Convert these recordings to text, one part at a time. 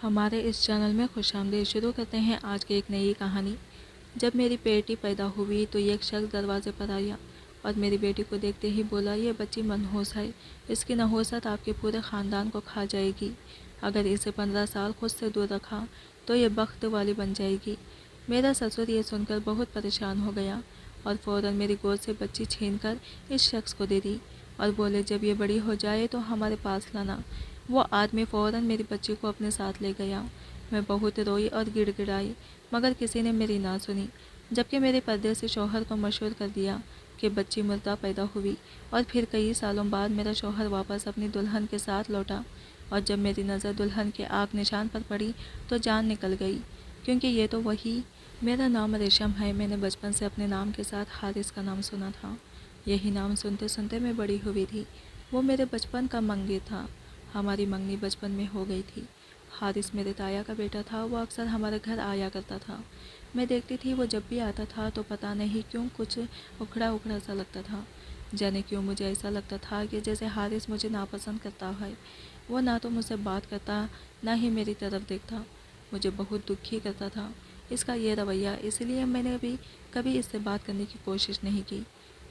ہمارے اس چینل میں خوش آمدید۔ شروع کرتے ہیں آج کی ایک نئی کہانی۔ جب میری بیٹی پیدا ہوئی تو ایک شخص دروازے پر آیا اور میری بیٹی کو دیکھتے ہی بولا، یہ بچی منحوس ہے، اس کی نحوست آپ کے پورے خاندان کو کھا جائے گی۔ اگر اسے 15 سال خود سے دور رکھا تو یہ بخت والی بن جائے گی۔ میرا سسر یہ سن کر بہت پریشان ہو گیا اور فوراً میری گود سے بچی چھین کر اس شخص کو دے دی اور بولے، جب یہ بڑی ہو جائے تو ہمارے پاس لانا۔ وہ آدمی فوراً میری بچی کو اپنے ساتھ لے گیا۔ میں بہت روئی اور گڑ گڑائی مگر کسی نے میری نہ سنی، جبکہ میرے پردیسی شوہر کو مشور کر دیا کہ بچی مردہ پیدا ہوئی۔ اور پھر کئی سالوں بعد میرا شوہر واپس اپنی دلہن کے ساتھ لوٹا اور جب میری نظر دلہن کے آنکھ نشان پر پڑی تو جان نکل گئی، کیونکہ یہ تو وہی میرا نام ریشم ہے۔ میں نے بچپن سے اپنے نام کے ساتھ حارث کا نام سنا تھا۔ یہی نام سنتے سنتے میں بڑی ہوئی تھی۔ وہ میرے بچپن کا منگی تھا۔ ہماری منگنی بچپن میں ہو گئی تھی۔ حارث میرے تایا کا بیٹا تھا۔ وہ اکثر ہمارے گھر آیا کرتا تھا۔ میں دیکھتی تھی وہ جب بھی آتا تھا تو پتہ نہیں کیوں کچھ اکھڑا اکھڑا سا لگتا تھا۔ جانے کیوں مجھے ایسا لگتا تھا کہ جیسے حارث مجھے ناپسند کرتا ہے۔ وہ نہ تو مجھ سے بات کرتا نہ ہی میری طرف دیکھتا۔ مجھے بہت دکھی کرتا تھا اس کا یہ رویہ، اس لیے میں نے کبھی اس سے بات کرنے کی کوشش نہیں کی۔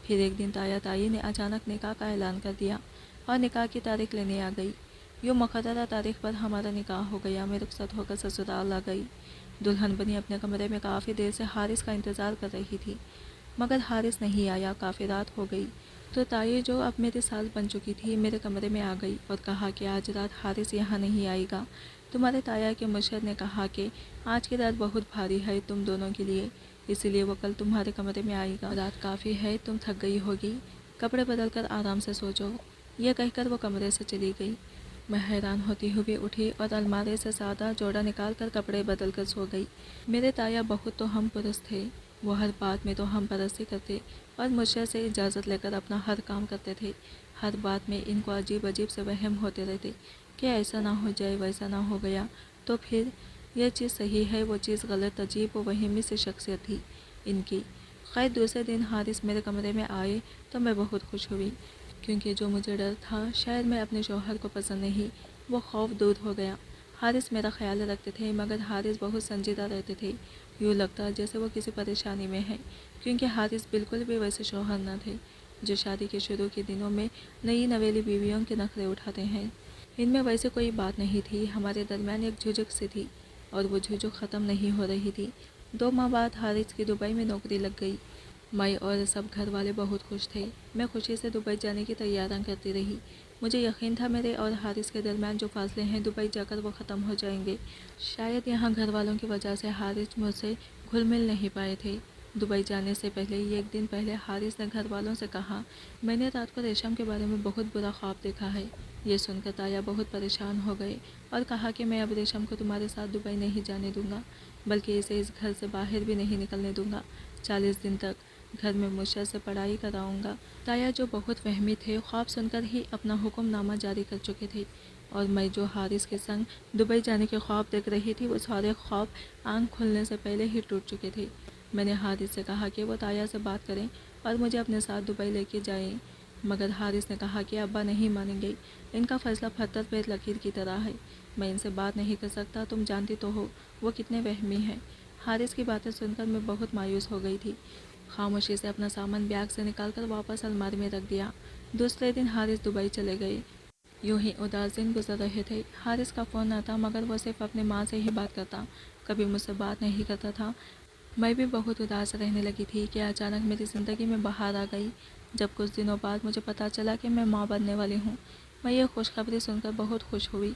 پھر ایک دن تایا تائی نے اچانک نکاح کا اعلان کر دیا اور نکاح کی تاریخ لینے آ گئی۔ یوں مقررہ تاریخ پر ہمارا نکاح ہو گیا۔ میں رخصت ہو کر سسرال آ گئی۔ دلہن بنی اپنے کمرے میں کافی دیر سے حارث کا انتظار کر رہی تھی، مگر حارث نہیں آیا۔ کافی رات ہو گئی تو تائی، جو اب میری ساس بن چکی تھی، میرے کمرے میں آ گئی اور کہا کہ آج رات حارث یہاں نہیں آئے گا۔ تمہارے تایا کے مشیر نے کہا کہ آج کی رات بہت بھاری ہے تم دونوں کے لیے، اسی لیے وہ کل تمہارے کمرے میں آئے گا۔ رات کافی ہے، تم تھک گئی ہوگی، کپڑے بدل کر آرام سے سو جاؤ۔ یہ کہہ کر وہ کمرے سے چلی گئی۔ میں حیران ہوتی ہوئی اٹھی اور الماری سے سادہ جوڑا نکال کر کپڑے بدل کر سو گئی۔ میرے تایا بہت تو ہم پرست تھے۔ وہ ہر بات میں تو ہم پرستی کرتے اور مجھ سے اجازت لے کر اپنا ہر کام کرتے تھے۔ ہر بات میں ان کو عجیب عجیب سے وہم ہوتے رہتے کہ ایسا نہ ہو جائے، ویسا نہ ہو گیا تو پھر یہ چیز صحیح ہے، وہ چیز غلط۔ عجیب و وہمی سی شخصیت تھی ان کی۔ خیر دوسرے دن حارث میرے کمرے میں آئے تو میں بہت خوش ہوئی، کیونکہ جو مجھے ڈر تھا شاید میں اپنے شوہر کو پسند نہیں، وہ خوف دور ہو گیا۔ حارث میرا خیال رکھتے تھے مگر حارث بہت سنجیدہ رہتے تھے۔ یوں لگتا جیسے وہ کسی پریشانی میں ہیں، کیونکہ حارث بالکل بھی ویسے شوہر نہ تھے جو شادی کے شروع کے دنوں میں نئی نویلی بیویوں کے نخرے اٹھاتے ہیں۔ ان میں ویسے کوئی بات نہیں تھی۔ ہمارے درمیان ایک جھجک سی تھی اور وہ جھجک ختم نہیں ہو رہی تھی۔ 2 ماہ بعد حارث کی دبئی میں نوکری لگ گئی۔ میں اور سب گھر والے بہت خوش تھے۔ میں خوشی سے دبئی جانے کی تیاریاں کرتی رہی۔ مجھے یقین تھا میرے اور حارث کے درمیان جو فاصلے ہیں دبئی جا کر وہ ختم ہو جائیں گے۔ شاید یہاں گھر والوں کی وجہ سے حارث مجھ سے گھل مل نہیں پائے تھے۔ دبئی جانے سے پہلے ہی ایک دن پہلے حارث نے گھر والوں سے کہا، میں نے رات کو ریشم کے بارے میں بہت برا خواب دیکھا ہے۔ یہ سن کر تایا بہت پریشان ہو گئے اور کہا کہ میں اب ریشم کو تمہارے ساتھ دبئی نہیں جانے دوں گا، بلکہ اسے اس گھر سے باہر بھی نہیں نکلنے دوں گا۔ 40 دن تک گھر میں مجھ سے پڑھائی کراؤں گا۔ تایا جو بہت فہمی تھے، خواب سن کر ہی اپنا حکم نامہ جاری کر چکے تھے، اور میں جو حارث کے سنگ دبئی جانے کے خواب دیکھ رہی تھی، وہ سارے خواب آنکھ کھلنے سے پہلے ہی ٹوٹ چکے تھے۔ میں نے حارث سے کہا کہ وہ تایا سے بات کریں اور مجھے اپنے ساتھ دبئی لے کے جائیں، مگر حارث نے کہا کہ ابا نہیں مانیں گے، ان کا فیصلہ پتھر پہ لکیر کی طرح ہے، میں ان سے بات نہیں کر سکتا، تم جانتی تو ہو وہ کتنے وہمی ہیں۔ حارث کی باتیں سن کر میں بہت مایوس ہو گئی تھی۔ خاموشی سے اپنا سامان بیگ سے نکال کر واپس الماری میں رکھ دیا۔ دوسرے دن حارث دبئی چلے گئے۔ یوں ہی اداس دن گزر رہے تھے۔ حارث کا فون نہ تھا مگر وہ صرف اپنی ماں سے ہی بات کرتا، کبھی مجھ سے بات نہیں کرتا تھا۔ میں بھی بہت اداس رہنے لگی تھی کہ اچانک میری زندگی میں بہار آ گئی، جب کچھ دنوں بعد مجھے پتہ چلا کہ میں ماں بننے والی ہوں۔ میں یہ خوشخبری سن کر بہت خوش ہوئی،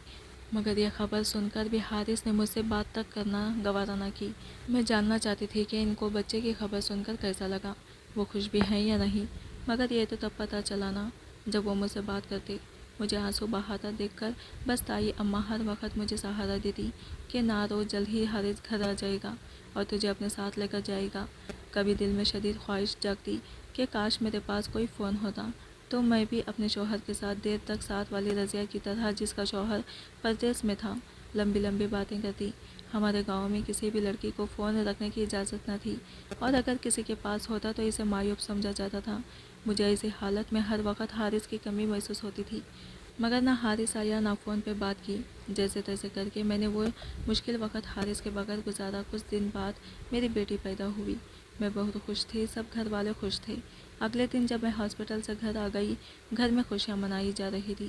مگر یہ خبر سن کر بھی حارث نے مجھ سے بات تک کرنا گوارا نہ کی۔ میں جاننا چاہتی تھی کہ ان کو بچے کی خبر سن کر کیسا لگا، وہ خوش بھی ہیں یا نہیں، مگر یہ تو تب پتہ چلا نا جب وہ مجھ سے بات کرتے۔ مجھے آنسو بہاتا دیکھ کر بس تائی اماں ہر وقت مجھے سہارا دیتی کہ نہ رو، جلد ہی حارث گھر آ جائے گا اور تجھے اپنے ساتھ لے کر جائے گا۔ کبھی دل میں شدید خواہش جاگتی کہ کاش میرے پاس کوئی فون ہوتا تو میں بھی اپنے شوہر کے ساتھ دیر تک ساتھ والی رضیہ کی طرح، جس کا شوہر پردیس میں تھا، لمبی لمبی باتیں کرتی۔ ہمارے گاؤں میں کسی بھی لڑکی کو فون رکھنے کی اجازت نہ تھی، اور اگر کسی کے پاس ہوتا تو اسے معیوب سمجھا جاتا تھا۔ مجھے ایسی حالت میں ہر وقت حارث کی کمی محسوس ہوتی تھی۔ مگر نہ حارث آیا نہ فون پہ بات کی۔ جیسے تیسے کر کے میں نے وہ مشکل وقت حارث کے بغیر گزارا۔ کچھ دن بعد میری بیٹی پیدا ہوئی۔ میں بہت خوش تھی، سب گھر والے خوش تھے۔ اگلے دن جب میں ہاسپٹل سے گھر آ گئی، گھر میں خوشیاں منائی جا رہی تھی۔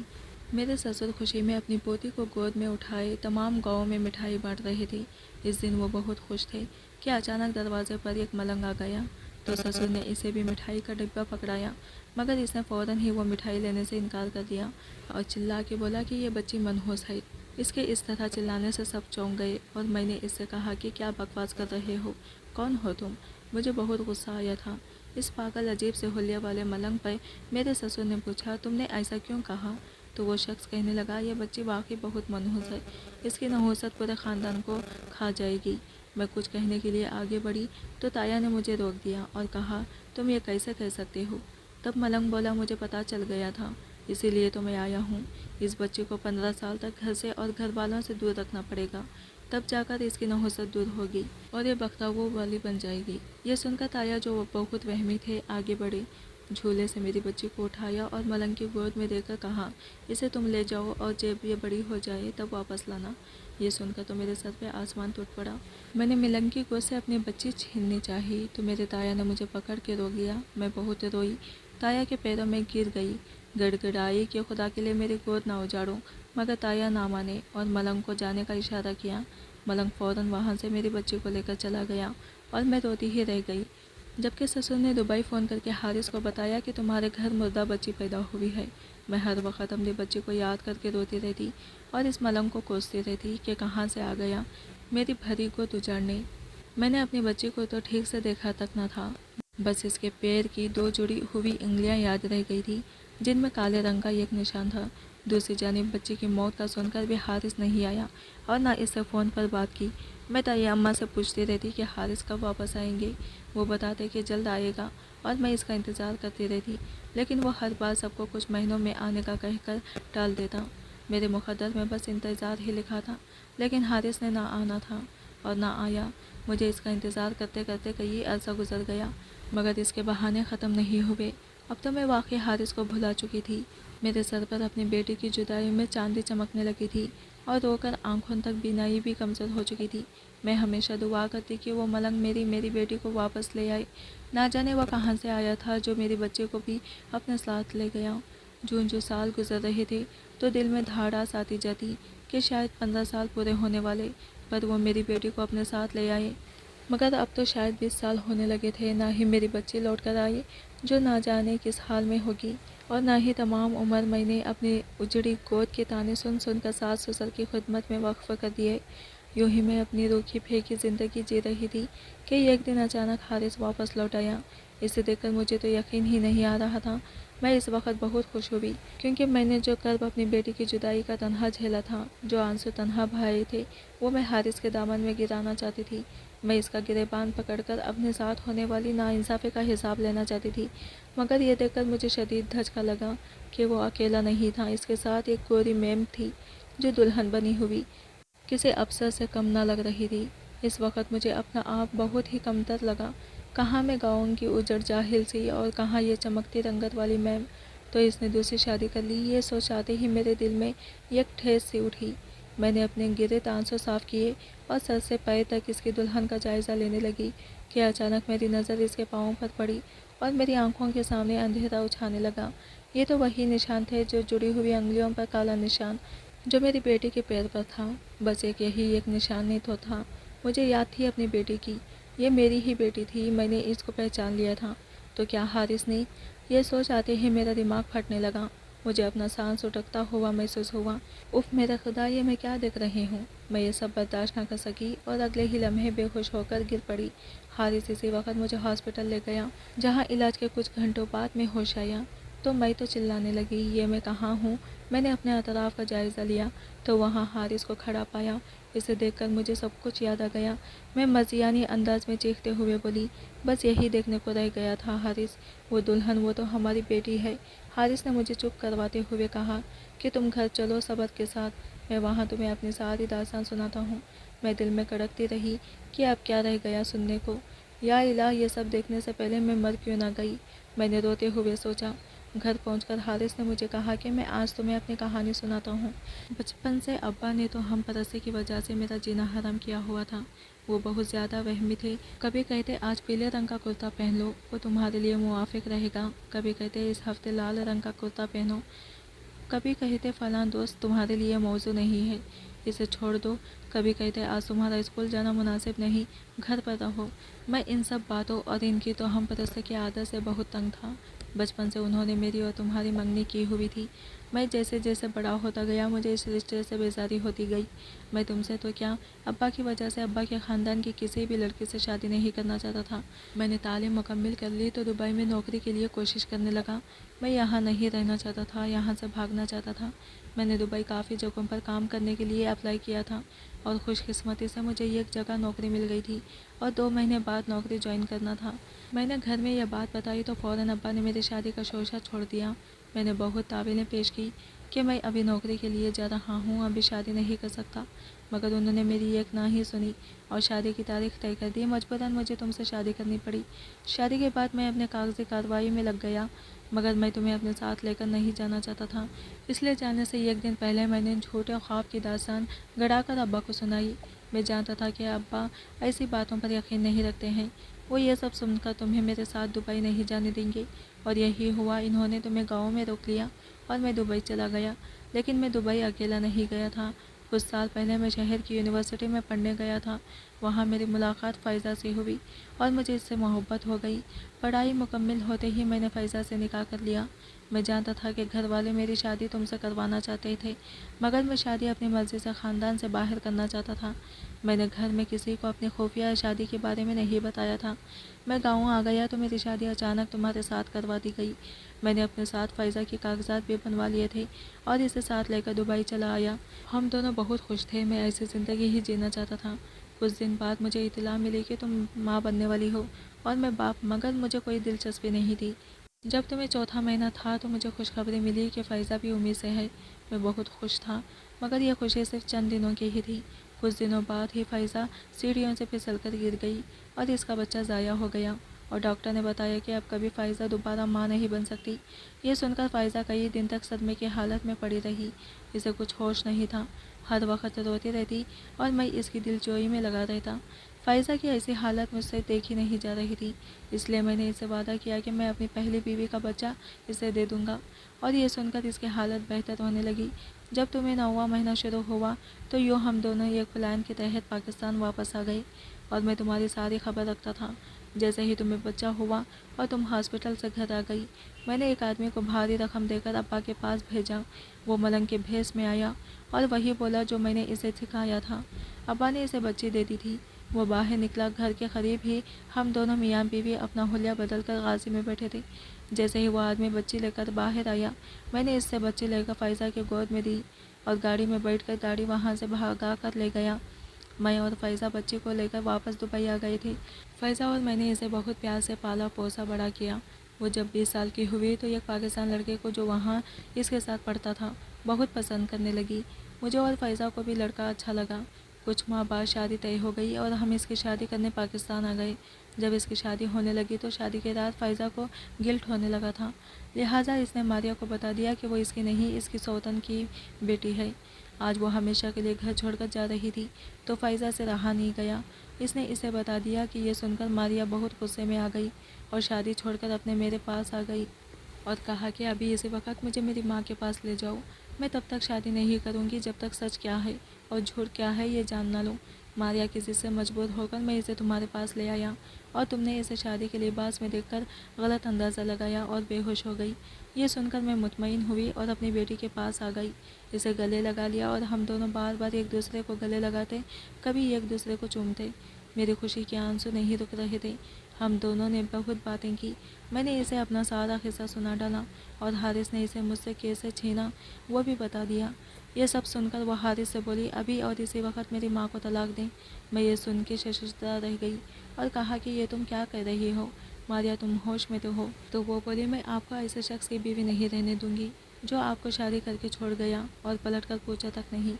میرے سسر خوشی میں اپنی پوتی کو گود میں اٹھائے تمام گاؤں میں مٹھائی بانٹ رہے تھے۔ اس دن وہ بہت خوش تھے کہ اچانک دروازے پر ایک ملنگ آ گیا تو سسر نے اسے بھی مٹھائی کا ڈبہ پکڑایا، مگر اس نے فوراً ہی وہ مٹھائی لینے سے انکار کر دیا اور چلا کے بولا کہ یہ بچی منحوس ہے۔ اس کے اس طرح چلانے سے سب چونک گئے اور میں نے اس سے کہا کہ کیا بکواس کر رہے ہو، کون ہو تم؟ مجھے بہت غصہ آیا تھا۔ اس پاگل عجیب سے حلیے والے ملنگ پر میرے سسر نے پوچھا تم نے ایسا کیوں کہا؟ تو وہ شخص کہنے لگا یہ بچی واقعی بہت منحوس ہے، اس کی نحوست پورے خاندان کو کھا جائے گی۔ میں کچھ کہنے کے لیے آگے بڑھی تو تایا نے مجھے روک دیا اور کہا تم یہ کیسے کہہ سکتے ہو؟ تب ملنگ بولا مجھے پتہ چل گیا تھا، اسی لیے تو میں آیا ہوں۔ اس بچے کو 15 سال تک گھر سے اور گھر والوں سے دور رکھنا پڑے گا، تب جا کر اس کی نحوست دور ہوگی اور یہ بختاؤ والی بن جائے گی۔ یہ سن کر تایا جو بہت وہمی تھے آگے بڑھے، جھولے سے میری بچی کو اٹھایا اور ملنگ کی گود میں دے کر کہا اسے تم لے جاؤ اور جب یہ بڑی ہو جائے تب واپس لانا۔ یہ سن کر تو میرے سر پہ آسمان ٹوٹ پڑا۔ میں نے ملنگ کی گود سے اپنی بچی چھیننی چاہی تو میرے تایا نے مجھے پکڑ کے روک لیا۔ میں بہت روئی، تایا کے پیروں میں گر گئی، گڑ گڑائی کہ خدا کے لیے میری گود نہ اجاڑو، مگر تایا نہ مانے اور ملنگ کو جانے کا اشارہ کیا۔ ملنگ فوراً وہاں سے میری بچی کو لے کر چلا گیا اور میں روتی ہی رہ گئی۔ جبکہ سسر نے دبئی فون کر کے حارث کو بتایا کہ تمہارے گھر مردہ بچی پیدا ہوئی ہے۔ میں ہر وقت اپنی بچی کو یاد کر کے روتی رہتی اور اس ملنگ کو کوستی رہتی کہ کہاں سے آ گیا میری بھری گود اجاڑنے۔ میں نے اپنی بچی کو تو ٹھیک سے دیکھا تک نہ تھا، بس اس کے پیر کی 2 جڑی ہوئی انگلیاں یاد رہ گئی تھی جن میں کالے رنگ کا ایک نشان تھا۔ دوسری جانب بچی کی موت کا سن کر بھی حارث نہیں آیا اور نہ اس سے فون پر بات کی۔ میں تائی اماں سے پوچھتی رہتی کہ حارث کب واپس آئیں گے، وہ بتاتے کہ جلد آئے گا اور میں اس کا انتظار کرتی رہتی، لیکن وہ ہر بار سب کو کچھ مہینوں میں آنے کا کہہ کر ٹال دیتا۔ میرے مقدر میں بس انتظار ہی لکھا تھا، لیکن حارث نے نہ آنا تھا اور نہ آیا۔ مجھے اس کا انتظار کرتے کرتے کئی عرصہ گزر گیا، مگر اس کے بہانے ختم نہیں ہوئے۔ اب تو میں واقعی حارث کو بھلا چکی تھی۔ میرے سر پر اپنی بیٹی کی جدائی میں چاندی چمکنے لگی تھی اور رو کر آنکھوں تک بینائی بھی کمزور ہو چکی تھی۔ میں ہمیشہ دعا کرتی کہ وہ ملنگ میری بیٹی کو واپس لے آئے۔ نہ جانے وہ کہاں سے آیا تھا جو میری بچے کو بھی اپنے ساتھ لے گیا۔ جو سال گزر رہے تھے تو دل میں دھڑاس آتی جاتی کہ شاید 15 سال پورے ہونے والے پر وہ میری بیٹی کو اپنے ساتھ لے آئے، مگر اب تو شاید 20 سال ہونے لگے تھے نہ ہی میری بچی لوٹ کر آئی جو نہ جانے کس حال میں ہوگی، اور نہ ہی تمام عمر میں نے اپنی اجڑی گود کے تانے سن سن کر ساس سسر کی خدمت میں وقف کر دیے۔ یوں ہی میں اپنی روکھی پھیکی زندگی جی رہی تھی کہ ایک دن اچانک حارث واپس لوٹ آیا۔ اسے دیکھ کر مجھے تو یقین ہی نہیں آ رہا تھا۔ میں اس وقت بہت خوش ہوئی کیونکہ میں نے جو کرب اپنی بیٹی کی جدائی کا تنہا جھیلا تھا، جو آنسو تنہا بہائے تھے، وہ میں حارث کے دامن میں گرانا چاہتی تھی۔ میں اس کا گریبان پکڑ کر اپنے ساتھ ہونے والی ناانصافی کا حساب لینا چاہتی تھی، مگر یہ دیکھ کر مجھے شدید دھچکا لگا کہ وہ اکیلا نہیں تھا، اس کے ساتھ ایک گوری میم تھی جو دلہن بنی ہوئی کسی افسر سے کم نہ لگ رہی تھی۔ اس وقت مجھے اپنا آپ بہت ہی کمتر لگا۔ کہاں میں گاؤں کی اجڑ جاہل سی اور کہاں یہ چمکتی رنگت والی میم۔ تو اس نے دوسری شادی کر لی، یہ سوچ آتے ہی میرے دل میں ایک ٹھیس سی اٹھی۔ میں نے اپنے گرے آنسو صاف کیے اور سر سے پیر تک اس کی دلہن کا جائزہ لینے لگی کہ اچانک میری نظر اس کے پاؤں پر پڑی اور میری آنکھوں کے سامنے اندھیرا اچھانے لگا۔ یہ تو وہی نشان تھے جو جڑی ہوئی انگلیوں پر کالا نشان جو میری بیٹی کے پیر پر تھا، بس یہی ایک نشان ہی تو تھا۔ مجھے یاد تھی اپنی بیٹی کی، یہ میری ہی بیٹی تھی، میں نے اس کو پہچان لیا تھا، تو کیا حارث نے؟ یہ سوچ آتے ہی میرا دماغ پھٹنے لگا، مجھے اپنا سانس اٹکتا ہوا محسوس ہوا۔ اف میرا خدا، یہ میں کیا دیکھ رہی ہوں؟ میں یہ سب برداشت نہ کر سکی اور اگلے ہی لمحے بے ہوش ہو کر گر پڑی۔ حارث اسی وقت مجھے ہاسپٹل لے گیا، جہاں علاج کے کچھ گھنٹوں بعد میں ہوش آیا تو میں تو چلانے لگی، یہ میں کہاں ہوں؟ میں نے اپنے اطراف کا جائزہ لیا تو وہاں حارث کو کھڑا پایا۔ اسے دیکھ کر مجھے سب کچھ یاد آ گیا۔ میں مزیانی انداز میں چیختے ہوئے بولی، بس یہی دیکھنے کو رہ گیا تھا حارث، وہ دلہن، وہ تو ہماری بیٹی ہے۔ حارث نے مجھے چپ کرواتے ہوئے کہا کہ تم گھر چلو صبر کے ساتھ، میں وہاں تمہیں اپنی ساری داستان سناتا ہوں۔ میں دل میں کڑکتی رہی کہ اب کیا رہ گیا سننے کو، یا الہ، یہ سب دیکھنے سے پہلے میں مر کیوں نہ گئی؟ میں نے روتے ہوئے سوچا، گھر پہنچ کر حارث نے مجھے کہا کہ میں آج تمہیں اپنی کہانی سناتا ہوں۔ بچپن سے ابا نے تو ہم پرستی کی وجہ سے میرا جینا حرام کیا ہوا تھا۔ وہ بہت زیادہ وہمی تھے۔ کبھی کہتے آج پیلے رنگ کا کرتا پہن لو، وہ تمہارے لیے موافق رہے گا، کبھی کہتے اس ہفتے لال رنگ کا کرتا پہنو، کبھی کہتے فلاں دوست تمہارے لیے موزوں نہیں ہے، اسے چھوڑ دو، کبھی کہتے آج تمہارا اسکول جانا مناسب نہیں، گھر پر رہو۔ میں ان سب باتوں اور ان کی توہم پرستی کی عادت سے بہت تنگ تھا۔ بچپن سے انہوں نے میری اور تمہاری منگنی کی ہوئی تھی۔ میں جیسے جیسے بڑا ہوتا گیا مجھے اس رشتے سے بیزاری ہوتی گئی۔ میں تم سے تو کیا، ابا کی وجہ سے ابا کے خاندان کی کسی بھی لڑکی سے شادی نہیں کرنا چاہتا تھا۔ میں نے تعلیم مکمل کر لی تو دبئی میں نوکری کے لیے کوشش کرنے لگا۔ میں یہاں نہیں رہنا چاہتا تھا، یہاں سے بھاگنا چاہتا تھا۔ میں نے دبئی کافی جگہوں پر کام کرنے کے لیے اپلائی کیا تھا اور خوش قسمتی سے مجھے ایک جگہ نوکری مل گئی تھی اور 2 مہینے بعد نوکری جوائن کرنا تھا۔ میں نے گھر میں یہ بات بتائی تو فوراً ابا نے میری شادی کا شوشہ چھوڑ دیا۔ میں نے بہت تعویلیں پیش کی کہ میں ابھی نوکری کے لیے جا رہا ہوں، ابھی شادی نہیں کر سکتا، مگر انہوں نے میری ایک نہ ہی سنی اور شادی کی تاریخ طے کر دی۔ مجبوراً مجھے تم سے شادی کرنی پڑی۔ شادی کے بعد میں اپنے کاغذی کارروائی میں لگ گیا، مگر میں تمہیں اپنے ساتھ لے کر نہیں جانا چاہتا تھا۔ اس لیے جانے سے ایک دن پہلے میں نے جھوٹے خواب کی داستان گڑا کر ابا کو سنائی۔ میں جانتا تھا کہ ابا ایسی باتوں پر یقین نہیں رکھتے ہیں، وہ یہ سب سن کر تمہیں میرے ساتھ دبئی نہیں جانے دیں گے، اور یہی ہوا۔ انہوں نے تمہیں گاؤں میں روک لیا اور میں دبئی چلا گیا۔ لیکن میں دبئی اکیلا نہیں گیا تھا۔ کچھ سال پہلے میں شہر کی یونیورسٹی میں پڑھنے گیا تھا۔ وہاں میری ملاقات فائزہ سے ہوئی اور مجھے اس سے محبت ہو گئی۔ پڑھائی مکمل ہوتے ہی میں نے فائزہ سے نکاح کر لیا۔ میں جانتا تھا کہ گھر والے میری شادی تم سے کروانا چاہتے تھے، مگر میں شادی اپنی مرضی سے خاندان سے باہر کرنا چاہتا تھا۔ میں نے گھر میں کسی کو اپنی خفیہ شادی کے بارے میں نہیں بتایا تھا۔ میں گاؤں آ گیا تو میری شادی اچانک تمہارے ساتھ کروا دی گئی۔ میں نے اپنے ساتھ فائزہ کے کاغذات بھی بنوا لیے تھے اور اسے ساتھ لے کر دبئی چلا آیا۔ ہم دونوں بہت خوش تھے، میں ایسی زندگی ہی جینا چاہتا تھا۔ کچھ دن بعد مجھے اطلاع ملی کہ تم ماں بننے والی ہو اور میں باپ، مگر مجھے کوئی دلچسپی نہیں تھی۔ جب تمہیں 4تھا مہینہ تھا تو مجھے خوشخبری ملی کہ فائزہ بھی امید سے ہے۔ میں بہت خوش تھا، مگر یہ خوشی صرف چند دنوں کی ہی تھی۔ کچھ دنوں بعد ہی فائزہ سیڑھیوں سے پھسل کر گر گئی اور اس کا بچہ ضائع ہو گیا، اور ڈاکٹر نے بتایا کہ اب کبھی فائزہ دوبارہ ماں نہیں بن سکتی۔ یہ سن کر فائزہ کئی دن تک صدمے کی حالت میں پڑی رہی۔ اسے کچھ ہوش نہیں تھا، ہر وقت روتی رہتی اور میں اس کی دل جوئی میں لگا رہتا۔ فائزہ کی ایسی حالت مجھ سے دیکھی نہیں جا رہی تھی، اس لیے میں نے اس سے وعدہ کیا کہ میں اپنی پہلی بیوی کا بچہ اسے دے دوں گا، اور یہ سن کر اس کی حالت بہتر ہونے لگی۔ جب تمہیں 9واں مہینہ شروع ہوا تو یوں ہم دونوں ایک پلان کے تحت پاکستان واپس آ گئے، اور میں تمہاری ساری خبر رکھتا تھا۔ جیسے ہی تمہیں بچہ ہوا اور تم ہاسپٹل سے گھر آ گئی، میں نے ایک آدمی کو بھاری رقم دے کر ابا کے پاس بھیجا۔ وہ ملنگ کے بھیس میں آیا اور وہی بولا جو میں نے اسے سکھایا تھا۔ ابا نے اسے بچی دے دی تھی۔ وہ باہر نکلا، گھر کے قریب ہی ہم دونوں میاں بیوی اپنا حلیہ بدل کر غازی میں بیٹھے تھے۔ جیسے ہی وہ آدمی بچی لے کر باہر آیا، میں نے اس سے بچی لے کر فائزہ کی گود میں دی اور گاڑی میں بیٹھ کر گاڑی وہاں سے بھگا کر لے گیا۔ میں اور فائزہ بچی کو لے کر واپس دبئی آ گئے تھے۔ فائزہ اور میں نے اسے بہت پیار سے پالا پوسا بڑا کیا۔ وہ جب 20 سال کی ہوئی تو ایک پاکستان لڑکے کو جو وہاں اس کے ساتھ پڑھتا تھا بہت پسند کرنے لگی۔ مجھے اور فائزہ کو بھی لڑکا اچھا لگا۔ کچھ ماہ بعد شادی طے ہو گئی اور ہم اس کی شادی کرنے پاکستان آ گئے۔ جب اس کی شادی ہونے لگی تو شادی کی رات فائزہ کو گلٹ ہونے لگا تھا، لہٰذا اس نے ماریہ کو بتا دیا کہ وہ اس کی نہیں، اس کی سوتن کی بیٹی ہے۔ آج وہ ہمیشہ کے لیے گھر چھوڑ کر جا رہی تھی تو فائزہ سے رہا نہیں گیا۔ اس نے اسے بتا دیا کہ یہ سن کر ماریہ بہت غصے میں آ گئی اور شادی چھوڑ کر اپنے میرے پاس آ گئی اور کہا کہ ابھی اسی وقت مجھے میری ماں کے پاس لے جاؤ۔ میں تب تک شادی نہیں کروں گی جب تک سچ کیا ہے اور جھوٹ کیا ہے یہ جان نہ لوں۔ ماریہ کی ضد سے مجبور ہو کر میں اسے تمہارے پاس لے آیا اور تم نے اسے شادی کے لباس میں دیکھ کر غلط اندازہ لگایا اور بے ہوش ہو گئی۔ یہ سن کر میں مطمئن ہوئی اور اپنی بیٹی کے پاس آ گئی، اسے گلے لگا لیا اور ہم دونوں بار بار ایک دوسرے کو گلے لگاتے، کبھی ایک دوسرے کو چومتے۔ میری خوشی کے آنسو نہیں رک رہے تھے۔ ہم دونوں نے بہت باتیں کی۔ میں نے اسے اپنا سارا قصہ سنا ڈالا اور حارث نے اسے مجھ سے کیسے چھینا وہ بھی بتا دیا۔ یہ سب سن کر وہ حارث سے بولی ابھی اور اسی وقت میری ماں کو طلاق دیں۔ میں یہ سن کے شرمندہ رہ گئی اور کہا کہ یہ تم کیا کہہ رہی ہو ماریہ، تم ہوش میں تو ہو؟ تو وہ بولی میں آپ کو ایسے شخص کی بیوی نہیں رہنے دوں گی جو آپ کو شادی کر کے چھوڑ گیا اور پلٹ کر پوچھا تک نہیں۔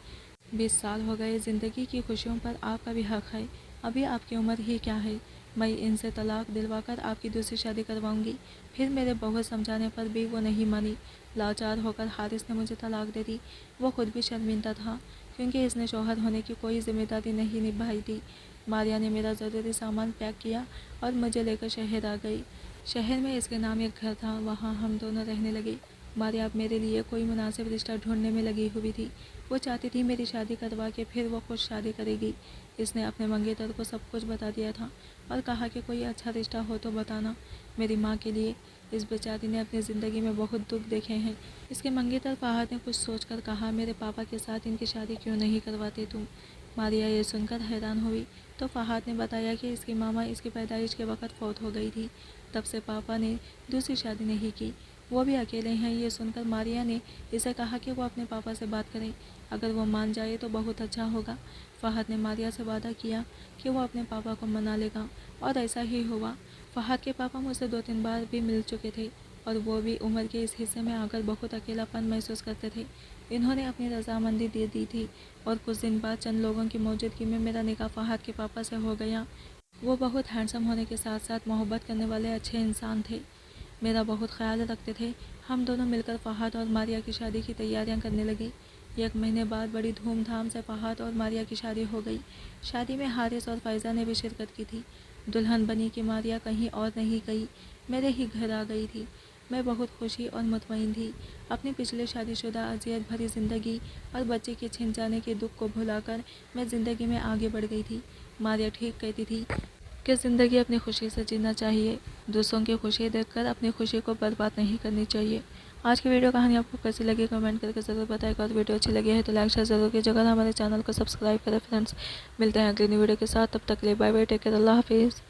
20 سال ہو گئے، زندگی کی خوشیوں پر آپ کا بھی حق ہے۔ ابھی آپ کی عمر ہی کیا ہے؟ میں ان سے طلاق دلوا کر آپ کی دوسری شادی کرواؤں گی۔ پھر میرے بہت سمجھانے پر بھی وہ نہیں مانی۔ لاچار ہو کر حارث نے مجھے طلاق دے دی۔ وہ خود بھی شرمندہ تھا کیونکہ اس نے شوہر ہونے کی کوئی ذمہ داری نہیں نبھائی تھی۔ ماریا نے میرا ضروری سامان پیک کیا اور مجھے لے کر شہر آ گئی۔ شہر میں اس کے نام ایک گھر تھا، وہاں ہم دونوں رہنے لگے۔ ماریا اب میرے لیے کوئی مناسب رشتہ ڈھونڈنے میں لگی ہوئی تھی۔ وہ چاہتی تھی میری شادی کروا کے پھر وہ خود شادی کرے گی۔ اس نے اپنے منگیتر کو سب کچھ بتا دیا تھا اور کہا کہ کوئی اچھا رشتہ ہو تو بتانا۔ میری ماں کے لیے اس بیچاری نے اپنی زندگی میں بہت دکھ دیکھے ہیں۔ اس کے منگیتر فہد نے کچھ سوچ کر کہا، میرے پاپا کے ساتھ ان کی شادی کیوں نہیں کرواتے تم؟ ماریا یہ سن کر حیران ہوئی تو فہد نے بتایا کہ اس کی ماما اس کی پیدائش کے وقت فوت ہو گئی تھی۔ تب سے پاپا نے دوسری شادی نہیں کی، وہ بھی اکیلے ہیں۔ یہ سن کر ماریا نے اسے کہا کہ وہ اپنے پاپا سے بات کرے، اگر وہ مان جائے تو بہت اچھا ہوگا۔ فہد نے ماریا سے وعدہ کیا کہ وہ اپنے پاپا کو منا لے گا اور ایسا ہی ہوا۔ فہد کے پاپا مجھ سے 2-3 بار بھی مل چکے تھے اور وہ بھی عمر کے اس حصے میں آ کر بہت اکیلا پن محسوس کرتے تھے۔ انہوں نے اپنی رضامندی دے دی تھی اور کچھ دن بعد چند لوگوں کی موجودگی میں میرا نکاح فہد کے پاپا سے ہو گیا۔ وہ بہت ہینڈسم ہونے کے ساتھ ساتھ محبت کرنے والے اچھے انسان تھے، میرا بہت خیال رکھتے تھے۔ ہم دونوں مل کر فہد اور ماریا کی شادی کی تیاریاں کرنے لگے۔ 1 مہینے بعد بڑی دھوم دھام سے فہد اور ماریا کی شادی ہو گئی۔ شادی میں حارث اور فائزہ نے بھی شرکت کی تھی۔ دلہن بنی کی ماریا کہیں اور نہیں گئی، میرے ہی گھر آ گئی تھی۔ میں بہت خوشی اور مطمئن تھی۔ اپنی پچھلے شادی شدہ اذیت بھری زندگی اور بچے کے چھن جانے کے دکھ کو بھلا کر میں زندگی میں آگے بڑھ گئی تھی۔ ماریا ٹھیک کہتی تھی کہ زندگی اپنی خوشی سے جینا چاہیے، دوسروں کی خوشی دیکھ کر اپنی خوشی کو برباد نہیں کرنی چاہیے۔ آج کی ویڈیو کہانی آپ کو کیسی لگی کمنٹ کر کے ضرور بتائے گا، اور ویڈیو اچھی لگی ہے تو لائک شیئر ضرور کیجیے گا، ہمارے چینل کو سبسکرائب کریں۔ فرینڈس ملتے ہیں اگلی نئی ویڈیو کے ساتھ، تب تک کے لیے بائے بائے، ٹیک کیئر، اللہ حافظ۔